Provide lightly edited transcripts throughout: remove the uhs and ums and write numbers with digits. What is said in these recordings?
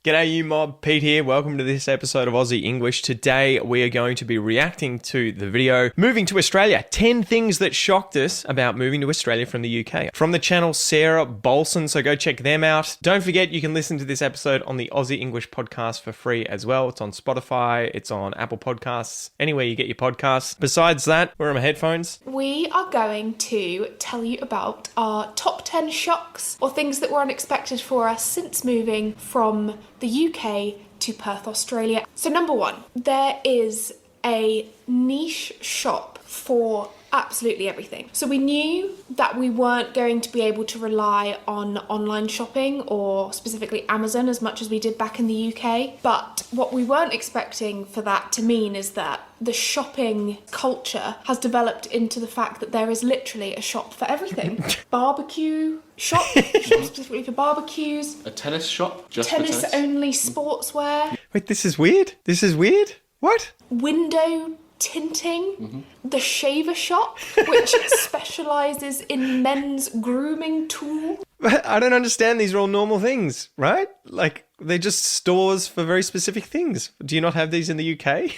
G'day you mob, Pete here. Welcome to this episode of Aussie English. Today we are going to be reacting to the video Moving to Australia, 10 things that shocked us about moving to Australia from the UK. From the channel Sarah Bolson, so go check them out. Don't forget you can listen to this episode on the Aussie English podcast for free as well. It's on Spotify, it's on Apple Podcasts, anywhere you get your podcasts. Besides that, where are my headphones? We are going to tell you about our top 10 shocks or things that were unexpected for us since moving from the UK to Perth, Australia. So number one, there is a niche shop for absolutely everything. So we knew that we weren't going to be able to rely on online shopping or specifically Amazon as much as we did back in the UK. But what we weren't expecting for that to mean is that the shopping culture has developed into the fact that there is literally a shop for everything. Barbecue shop specifically for barbecues. A tennis shop? Just tennis for tennis? only sportswear. Wait, this is weird? This is weird? What? Window tinting, the shaver shop, which specialises in men's grooming tools. I don't understand. These are all normal things, right? Like, they're just stores for very specific things. Do you not have these in the UK?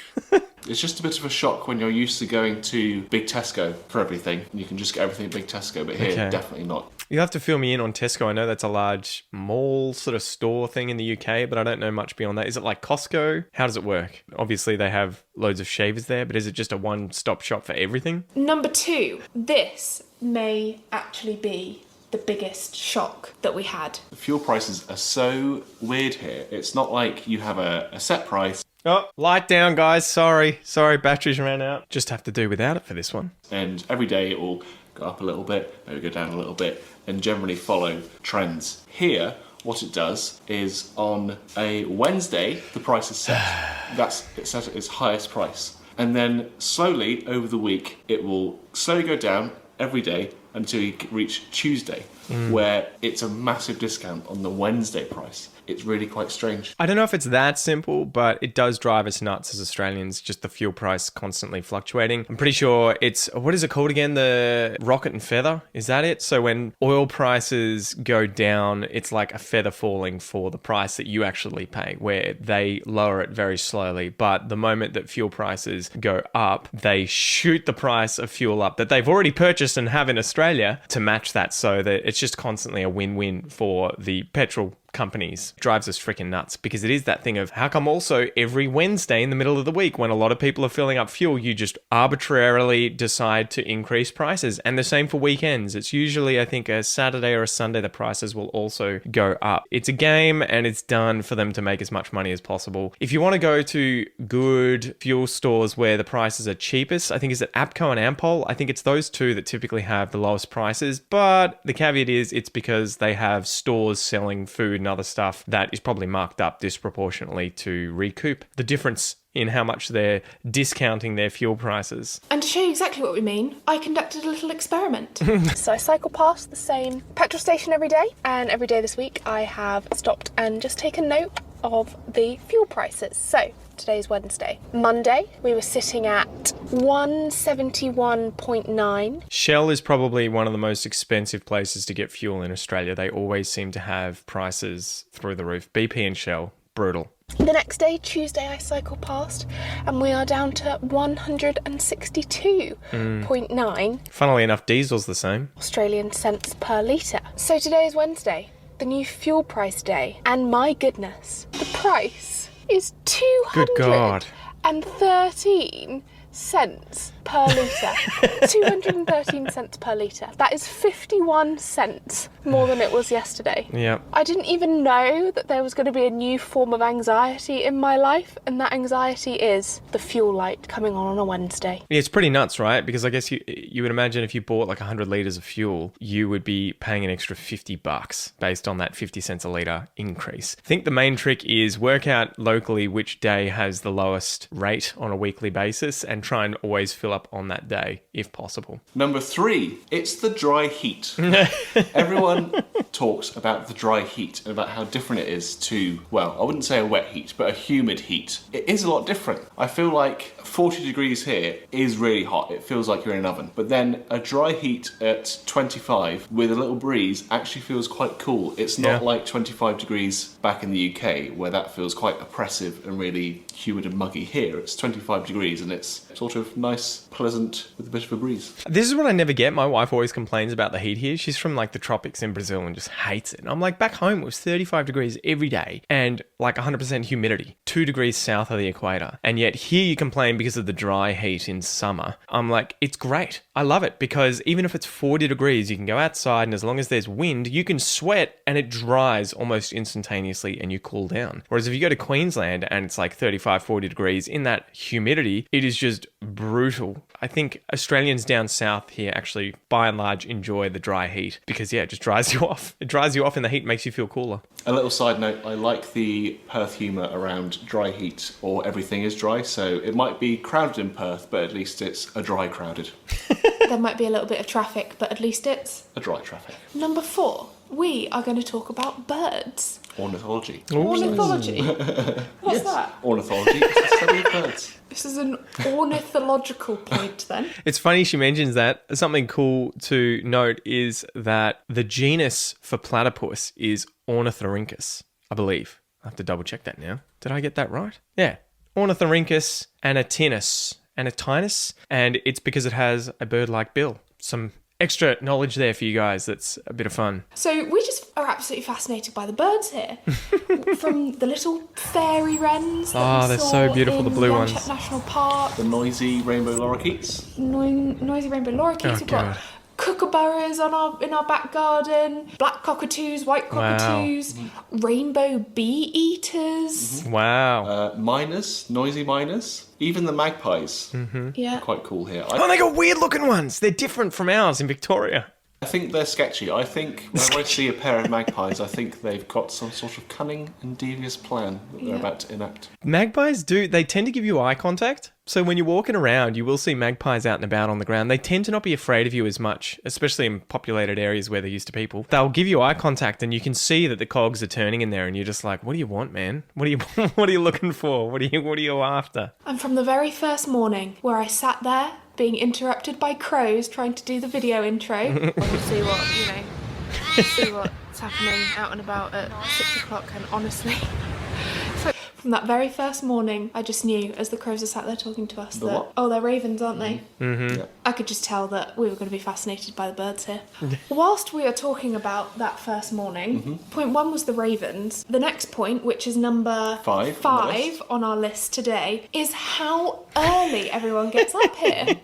It's just a bit of a shock when you're used to going to Big Tesco for everything. You can just get everything at Big Tesco, but here, Okay. definitely not. You'll have to fill me in on Tesco. I know that's a large mall sort of store thing in the UK, but I don't know much beyond that. Is it like Costco? How does it work? Obviously, they have loads of shavers there, but is it just a one-stop shop for everything? Number two, this may actually be the biggest shock that we had. The fuel prices are so weird here. It's not like you have a set price Oh, light down, guys. Sorry, batteries ran out. Just have to do without it for this one. and every day it will go up a little bit, maybe go down a little bit, and generally follow trends. Here, what it does is on a Wednesday, the price is set. It's set at its highest price. And then slowly over the week, it will slowly go down every day until you reach Tuesday, where it's a massive discount on the Wednesday price. It's really quite strange. I don't know if it's that simple, but it does drive us nuts as Australians, just the fuel price constantly fluctuating. I'm pretty sure it's, what is it called again? The rocket and feather? Is that it? So when oil prices go down, it's like a feather falling for the price that you actually pay, where they lower it very slowly. But the moment that fuel prices go up, they shoot the price of fuel up that they've already purchased and have in Australia to match that, so that it's just constantly a win-win for the petrol companies. Drives us freaking nuts, because it is that thing of how come also every Wednesday in the middle of the week when a lot of people are filling up fuel, you just arbitrarily decide to increase prices. And the same for weekends. It's usually, I think, a Saturday or a Sunday the prices will also go up. It's a game, and it's done for them to make as much money as possible. If you want to go to good fuel stores where the prices are cheapest, I think is it APCO and Ampol? I think it's those two that typically have the lowest prices, but the caveat is it's because they have stores selling food and other stuff that is probably marked up disproportionately to recoup the difference in how much they're discounting their fuel prices. And to show you exactly what we mean, I conducted a little experiment. So I cycle past the same petrol station every day, and every day this week I have stopped and just taken note of the fuel prices. So today's Wednesday. Monday, we were sitting at 171.9. Shell is probably one of the most expensive places to get fuel in Australia. They always seem to have prices through the roof. BP and Shell, brutal. The next day, Tuesday, I cycle past and we are down to 162.9 Funnily enough, diesel's the same. Australian cents per litre. So today is Wednesday, the new fuel price day, and my goodness, the price is Good God. 213 cents per litre. 213 cents per litre. That is 51 cents more than it was yesterday. Yeah. I didn't even know that there was going to be a new form of anxiety in my life, and that anxiety is the fuel light coming on a Wednesday. Yeah, it's pretty nuts, right? Because I guess you would imagine if you bought like 100 litres of fuel, you would be paying an extra $50 based on that 50 cents a litre increase. I think the main trick is work out locally which day has the lowest rate on a weekly basis and try and always fill up on that day if possible. Number 3, it's the dry heat. Everyone talks about the dry heat and about how different it is to, well, I wouldn't say a wet heat, but a humid heat. It is a lot different. I feel like 40 degrees here is really hot. It feels like you're in an oven. But then a dry heat at 25 with a little breeze actually feels quite cool. It's not like 25 degrees back in the UK where that feels quite oppressive and really humid and muggy. Here it's 25 degrees and it's sort of nice, pleasant with a bit of a breeze. This is what I never get. My wife always complains about the heat here. She's from like the tropics in Brazil and just hates it. And I'm like, back home it was 35 degrees every day and like 100% humidity, 2 degrees south of the equator. And yet here you complain because of the dry heat in summer. I'm like, it's great. I love it because even if it's 40 degrees, you can go outside and as long as there's wind, you can sweat and it dries almost instantaneously and you cool down. Whereas if you go to Queensland and it's like 35, 40 degrees in that humidity, it is just brutal. I think Australians down south here actually, by and large, enjoy the dry heat because, it just dries you off. It dries you off and the heat makes you feel cooler. A little side note, I like the Perth humour around dry heat or everything is dry. So it might be crowded in Perth, but at least it's a dry crowded. There might be a little bit of traffic, but at least it's A dry traffic. Number 4, we are going to talk about birds. Ornithology. Ornithology. What's that? Ornithology is the study of birds. This is an ornithological point then. It's funny she mentions that. Something cool to note is that the genus for platypus is Ornithorhynchus, I believe. I have to double check that now. Did I get that right? Yeah. Ornithorhynchus anatinus. And it's because it has a bird-like bill. Some extra knowledge there for you guys. That's a bit of fun. So we just are absolutely fascinated by the birds here. From the little fairy wrens that we they're saw so beautiful, in the blue ones. Yanchep National Park. The noisy rainbow lorikeets. Noisy rainbow lorikeets. Oh, We've got kookaburras in our back garden, black cockatoos, white cockatoos, rainbow bee eaters. Wow. Noisy miners, even the magpies. Yeah. Quite cool here. Oh, they got weird looking ones. They're different from ours in Victoria. I think they're sketchy. I think when I see a pair of magpies, I think they've got some sort of cunning and devious plan that they're about to enact. Magpies they tend to give you eye contact. So when you're walking around, you will see magpies out and about on the ground. They tend to not be afraid of you as much, especially in populated areas where they're used to people. They'll give you eye contact and you can see that the cogs are turning in there and you're just like, what do you want, man? What are you looking for? What are you after? And from the very first morning where I sat there being interrupted by crows trying to do the video intro, we'll see what's happening out and about at 6 o'clock, and honestly, from that very first morning, I just knew as the crows are sat there talking to us they're ravens, aren't they? Mm-hmm. Yeah. I could just tell that we were going to be fascinated by the birds here. Whilst we are talking about that first morning, point 1 was the ravens. The next point, which is number 5 on our list today, is how early everyone gets up here.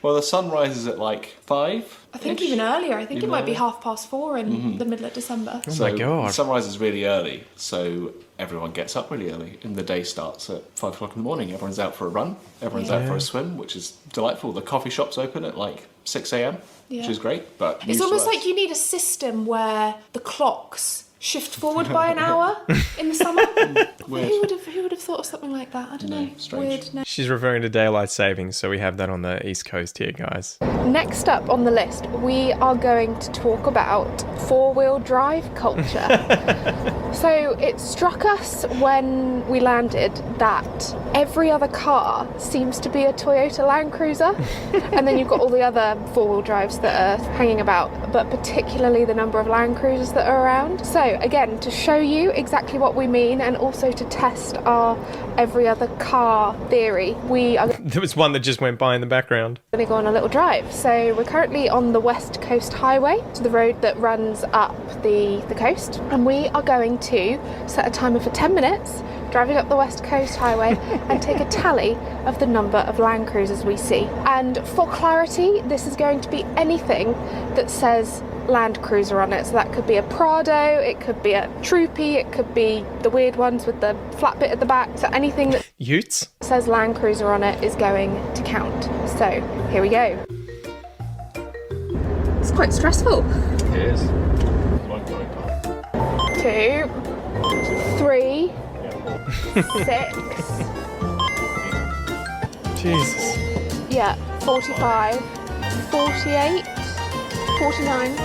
Well, the sun rises at like 5. I think even earlier. I think it might be 4:30 in the middle of December. Oh my God. Sunrise is really early, so everyone gets up really early and the day starts at 5 o'clock in the morning. Everyone's out for a run, everyone's out for a swim, which is delightful. The coffee shop's open at like 6 a.m, which is great. But It's almost like you need a system where the clocks shift forward by an hour in the summer. Weird. Who would have thought of something like that? I don't know. strange. Weird. No. She's referring to daylight savings, so we have that on the East Coast here, guys. Next up on the list, we are going to talk about four-wheel drive culture. So it struck us when we landed that every other car seems to be a Toyota Land Cruiser, and then you've got all the other four-wheel drives that are hanging about, but particularly the number of Land Cruisers that are around. So again, to show you exactly what we mean and also to test our every other car theory, we are There was one that just went by in the background. going to go on a little drive. So we're currently on the West Coast Highway, so the road that runs up the coast, and we are going to set a timer for 10 minutes driving up the West Coast Highway and take a tally of the number of Land Cruisers we see. And for clarity, this is going to be anything that says Land Cruiser on it. So that could be a Prado, it could be a Troopy, it could be the weird ones with the flat bit at the back. So anything that Utes? says Land Cruiser on it is going to count. So here we go. It's quite stressful. It is. 2, 3, 6. Jesus. Yeah, 45, 48, 49.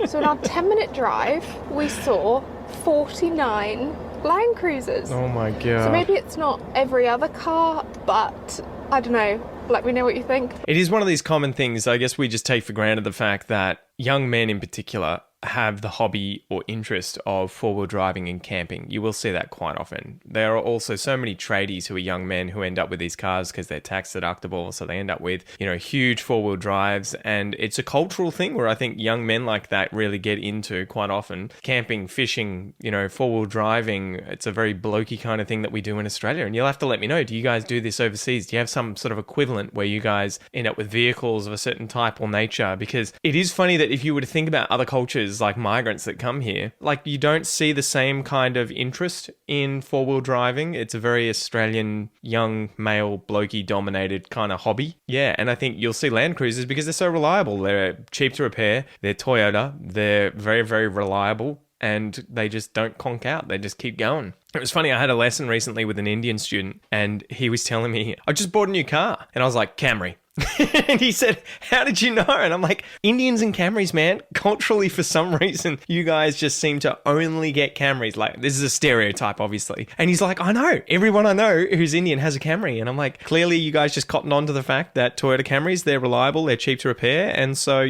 So in our 10-minute drive, we saw 49 Land Cruisers. Oh my god. So maybe it's not every other car, but I don't know. Let me know what you think. It is one of these common things. I guess we just take for granted the fact that young men in particular have the hobby or interest of four-wheel driving and camping. You will see that quite often. There are also so many tradies who are young men who end up with these cars because they're tax deductible, so they end up with, huge four-wheel drives, and it's a cultural thing where I think young men like that really get into quite often. Camping, fishing, four-wheel driving, it's a very blokey kind of thing that we do in Australia, and you'll have to let me know, do you guys do this overseas? Do you have some sort of equivalent where you guys end up with vehicles of a certain type or nature? Because it is funny that if you were to think about other cultures like migrants that come here, like you don't see the same kind of interest in four-wheel driving. It's a very Australian, young, male, blokey dominated kind of hobby. Yeah, and I think you'll see Land Cruisers because they're so reliable. They're cheap to repair. They're Toyota. They're very, very reliable. And they just don't conk out. They just keep going. It was funny, I had a lesson recently with an Indian student and he was telling me, I just bought a new car. And I was like, Camry. And he said, how did you know? And I'm like, Indians and Camrys, man. Culturally, for some reason, you guys just seem to only get Camrys. Like, this is a stereotype, obviously. And he's like, I know. Everyone I know who's Indian has a Camry. And I'm like, clearly you guys just cottoned on to the fact that Toyota Camrys, they're reliable, they're cheap to repair. And so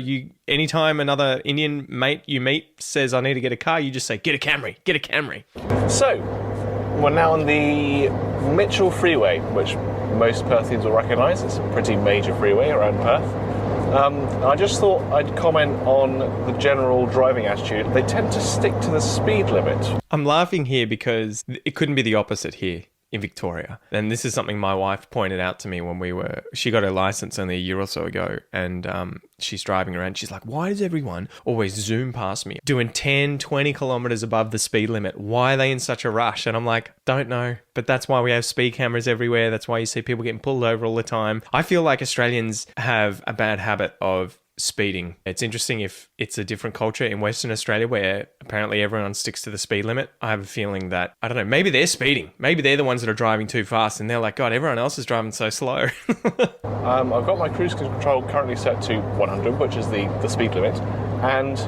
anytime another Indian mate you meet says, I need to get a car, you just say, get a Camry, get a Camry. So, we're now on the Mitchell Freeway, which most Perthians will recognise. It's a pretty major freeway around Perth. I just thought I'd comment on the general driving attitude. They tend to stick to the speed limit. I'm laughing here because it couldn't be the opposite here in Victoria. And this is something my wife pointed out to me when she got her license only a year or so ago, and she's driving around. She's like, why does everyone always zoom past me doing 10, 20 kilometers above the speed limit? Why are they in such a rush? And I'm like, don't know. But that's why we have speed cameras everywhere. That's why you see people getting pulled over all the time. I feel like Australians have a bad habit of speeding. It's interesting if it's a different culture in Western Australia where apparently everyone sticks to the speed limit. I have a feeling that, I don't know, maybe they're speeding. Maybe they're the ones that are driving too fast and they're like, God, everyone else is driving so slow. I've got my cruise control currently set to 100, which is the speed limit. And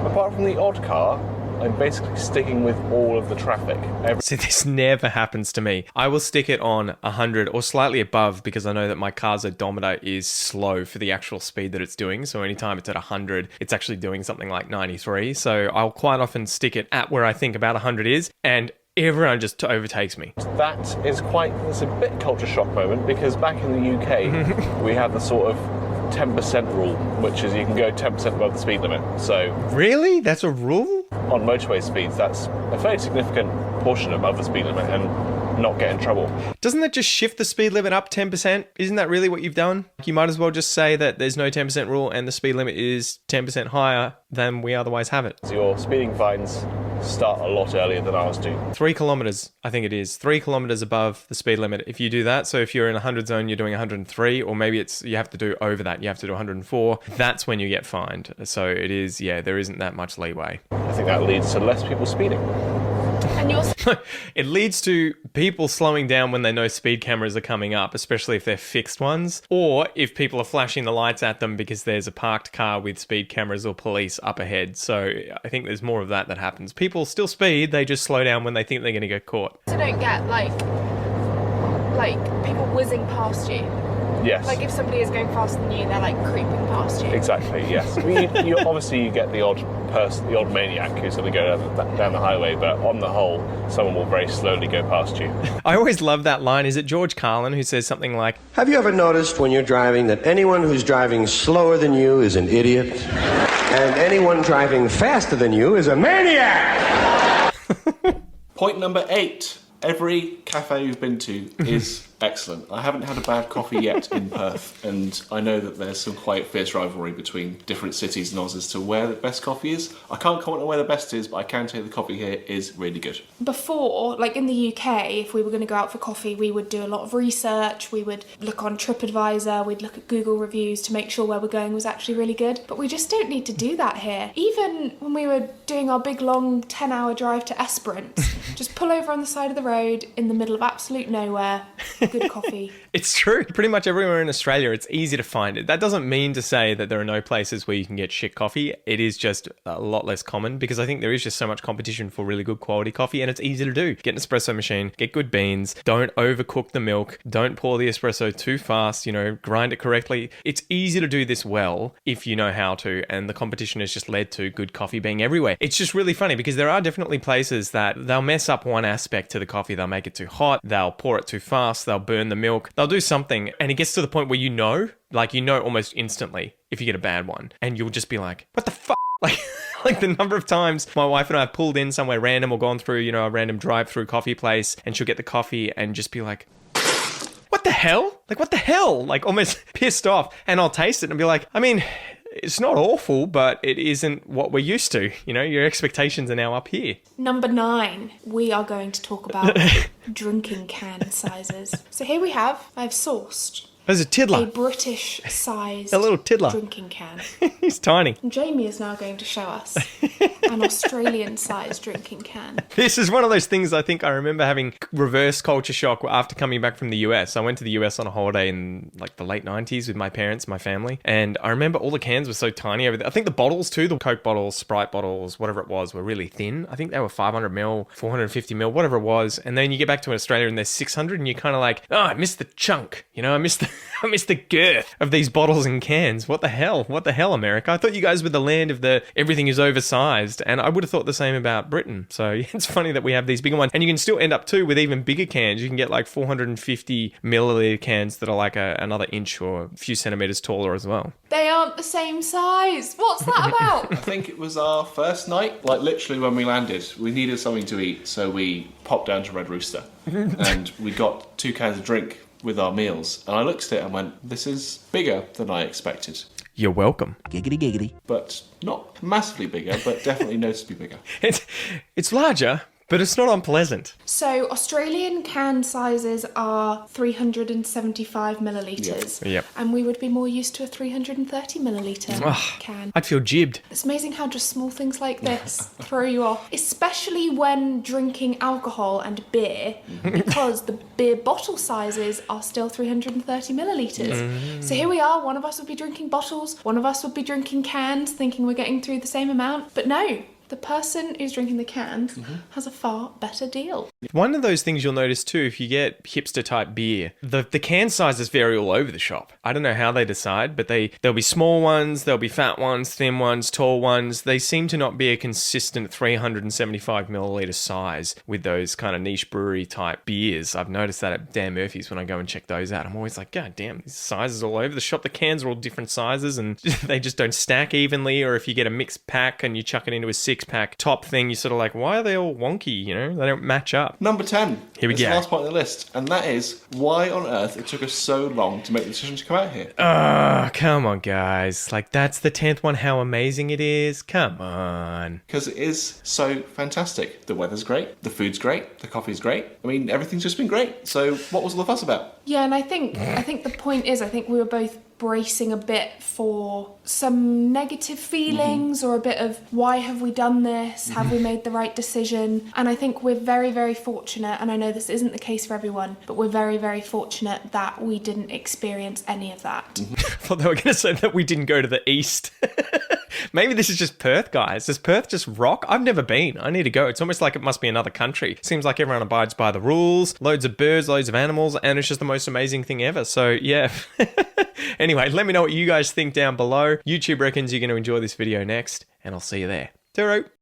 apart from the odd car, I'm basically sticking with all of the traffic. See, this never happens to me. I will stick it on 100 or slightly above because I know that my car's odometer is slow for the actual speed that it's doing. So anytime it's at 100, it's actually doing something like 93. So I'll quite often stick it at where I think about 100 is, and everyone just overtakes me. It's a bit culture shock moment because back in the UK, we have the sort of 10% rule, which is you can go 10% above the speed limit. So really? That's a rule? On motorway speeds, that's a very significant portion above the speed limit and not get in trouble. Doesn't that just shift the speed limit up 10%? Isn't that really what you've done? You might as well just say that there's no 10% rule and the speed limit is 10% higher than we otherwise have it. So your speeding fines start a lot earlier than ours do. 3 kilometers, I think it is. 3 kilometers above the speed limit. If you do that, so if you're in a 100 zone, you're doing 103, or maybe you have to do over that. You have to do 104. That's when you get fined. So it is, there isn't that much leeway. I think that leads to less people speeding. And it leads to people slowing down when they know speed cameras are coming up, especially if they're fixed ones, or if people are flashing the lights at them because there's a parked car with speed cameras or police up ahead. So I think there's more of that happens. People still speed, they just slow down when they think they're going to get caught. So don't get like people whizzing past you. Yes. Like if somebody is going faster than you, they're like creeping past you. Exactly, yes. you obviously you get the odd person, the odd maniac who's going to go down the highway, but on the whole, someone will very slowly go past you. I always love that line. Is it George Carlin who says something like, have you ever noticed when you're driving that anyone who's driving slower than you is an idiot, and anyone driving faster than you is a maniac? Point number 8. Every cafe you've been to is excellent. I haven't had a bad coffee yet in Perth, and I know that there's some quite fierce rivalry between different cities and Oz as to where the best coffee is. I can't comment on where the best is, but I can tell you the coffee here is really good. Before, like in the UK, if we were going to go out for coffee, we would do a lot of research. We would look on TripAdvisor, we'd look at Google reviews to make sure where we're going was actually really good. But we just don't need to do that here. Even when we were doing our big long 10-hour drive to Esperance, just pull over on the side of the road in the middle of absolute nowhere, good coffee. It's true. Pretty much everywhere in Australia, it's easy to find it. That doesn't mean to say that there are no places where you can get shit coffee. It is just a lot less common because I think there is just so much competition for really good quality coffee, and it's easy to do. Get an espresso machine, get good beans, don't overcook the milk, don't pour the espresso too fast, grind it correctly. It's easy to do this well if you know how to, and the competition has just led to good coffee being everywhere. It's just really funny because there are definitely places that they'll mess up one aspect to the coffee. They'll make it too hot, they'll pour it too fast, they'll burn the milk, they'll do something, and it gets to the point where almost instantly if you get a bad one, and you'll just be like, what the fuck? Like the number of times my wife and I have pulled in somewhere random or gone through, a random drive-through coffee place, and she'll get the coffee and just be like, what the hell? Like, what the hell? Like, almost pissed off. And I'll taste it and be like, I mean, it's not awful, but it isn't what we're used to. Your expectations are now up here. Number 9, we are going to talk about drinking can sizes. So here I've sourced There's a tiddler. a British-sized A little tiddler. drinking can. He's tiny. And Jamie is now going to show us an Australian-sized drinking can. This is one of those things I think I remember having reverse culture shock after coming back from the US. I went to the US on a holiday in the late 90s with my parents, my family. And I remember all the cans were so tiny over there. I think the bottles too, the Coke bottles, Sprite bottles, whatever it was, were really thin. I think they were 500ml, 450ml, whatever it was. And then you get back to Australia and they're 600 and you're kind of like, oh, I missed the chunk. I missed the girth of these bottles and cans. What the hell? What the hell, America? I thought you guys were the land of everything is oversized, and I would have thought the same about Britain. So it's funny that we have these bigger ones. And you can still end up too with even bigger cans. You can get 450 milliliter cans that are another inch or a few centimeters taller as well. They aren't the same size. What's that about? I think it was our first night, literally when we landed. We needed something to eat, so we popped down to Red Rooster and we got 2 cans of drink with our meals. And I looked at it and went, this is bigger than I expected. You're welcome. Giggity giggity. But not massively bigger, but definitely noticeably bigger. It's larger, but it's not unpleasant. So Australian can sizes are 375 millilitres. Yep. And we would be more used to a 330 millilitre can. I'd feel jibbed. It's amazing how just small things like this throw you off, especially when drinking alcohol and beer, because the beer bottle sizes are still 330 millilitres. So here we are, one of us would be drinking bottles, one of us would be drinking cans, thinking we're getting through the same amount, but no. The person who's drinking the cans has a far better deal. One of those things you'll notice too, if you get hipster type beer, the can sizes vary all over the shop. I don't know how they decide, but there'll be small ones, there'll be fat ones, thin ones, tall ones. They seem to not be a consistent 375 milliliter size with those kind of niche brewery type beers. I've noticed that at Dan Murphy's when I go and check those out. I'm always like, God damn, these sizes all over the shop. The cans are all different sizes and they just don't stack evenly. Or if you get a mixed pack and you chuck it into a 6-pack top thing, you're sort of like, why are they all wonky? They don't match up. Number 10. Here we It's go. the last point on the list, and that is why on earth it took us so long to make the decision to come out here. Come on, guys. That's the 10th one, how amazing it is. Come on. Because it is so fantastic. The weather's great, the food's great, the coffee's great. I mean, everything's just been great. So what was all the fuss about? Yeah, and I think the point is, I think we were both bracing a bit for some negative feelings or a bit of why have we done this? Have we made the right decision? And I think we're very, very fortunate, and I know this isn't the case for everyone, but we're very, very fortunate that we didn't experience any of that. I thought they were going to say that we didn't go to the east. Maybe this is just Perth, guys. Does Perth just rock? I've never been. I need to go. It's almost like it must be another country. Seems like everyone abides by the rules. Loads of birds, loads of animals, and it's just the most amazing thing ever. So, yeah. Anyway, let me know what you guys think down below. YouTube reckons you're going to enjoy this video next, and I'll see you there. Ta-ra!